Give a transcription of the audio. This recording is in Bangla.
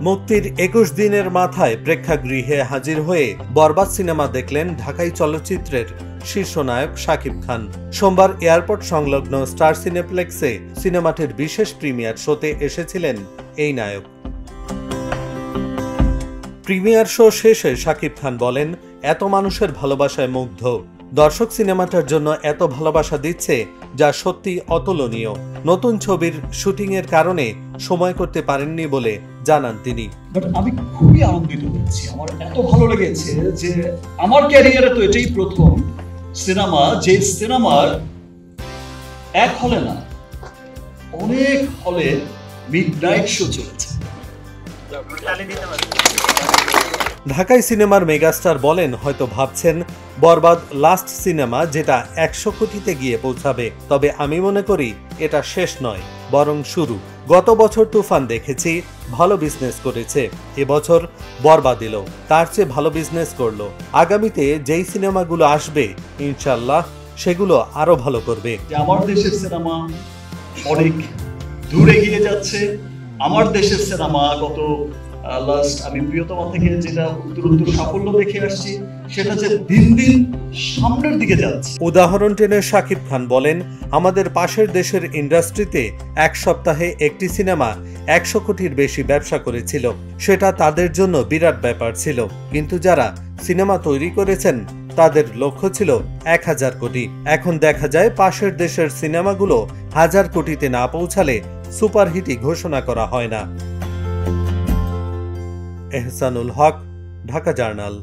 মুক্তির ২১ দিনের মাথায় প্রেক্ষাগৃহে হাজির হয়ে বরবাদ সিনেমা দেখলেন ঢাকাই চলচ্চিত্রের শীর্ষনায়ক শাকিব খান। সোমবার এয়ারপোর্ট সংলগ্ন স্টার সিনেপ্লেক্সে সিনেমাটির বিশেষ প্রিমিয়ার শোতে এসেছিলেন এই নায়ক। প্রিমিয়ার শো শেষে শাকিব খান বলেন, এত মানুষের ভালোবাসায় মুগ্ধ। দর্শক সিনেমাটার জন্য এত ভালোবাসা দিচ্ছে, যা সত্যি অতুলনীয়। নতুন ছবির শুটিংয়ের কারণে সময় করতে পারেননি বলে জানান তিনি। বাট আমি খুবই আনন্দিত হয়েছি, আমার এত ভালো লেগেছে যে আমার ক্যারিয়ারে তো এটাই প্রথম সিনেমা যে সিনেমার এক হলে না অনেক হলে মিডনাইট শো চলেছে। ঢাকাই সিনেমার মেগাস্টার বলেন, হয়তো ভাবছেন বরবাদ লাস্ট সিনেমা যেটা ১০০ কোটিতে গিয়ে পৌঁছাবে, তবে আমি মনে করি এটা শেষ নয়, বরং শুরু। গত বছর তুফান দেখেছি, ভালো বিজনেস করেছে। এবছর বরবাদ এলো, তার চেয়ে ভালো বিজনেস করলো। আগামীতে যেই সিনেমাগুলো আসবে ইনশাল্লাহ সেগুলো আরো ভালো করবে। আমার দেশের সিনেমা অনেক দূরে গিয়ে যাচ্ছে। আমার দেশের সিনেমা গত লাস্ট আমি প্রিয়তমা থেকে যেটা উত্তর সাফল্য দেখে আসছি, সেটা যে দিন দিন সামনের দিকে যাচ্ছে। উদাহরণ টেনে শাকিব খান বলেন, আমাদের পাশের দেশের ইন্ডাস্ট্রিতে এক সপ্তাহে একটি সিনেমা ১০০ কোটির বেশি ব্যবসা করেছিল। সেটা তাদের জন্য বিরাট ব্যাপার ছিল, কিন্তু যারা সিনেমা তৈরি করেছেন তাদের লক্ষ্য ছিল ১০০০ কোটি। এখন দেখা যায় পাশের দেশের সিনেমাগুলো ১০০০ কোটিতে না পৌঁছালে সুপারহিটই ঘোষণা করা হয় না। এহসানুল হক, ঢাকা জার্নাল।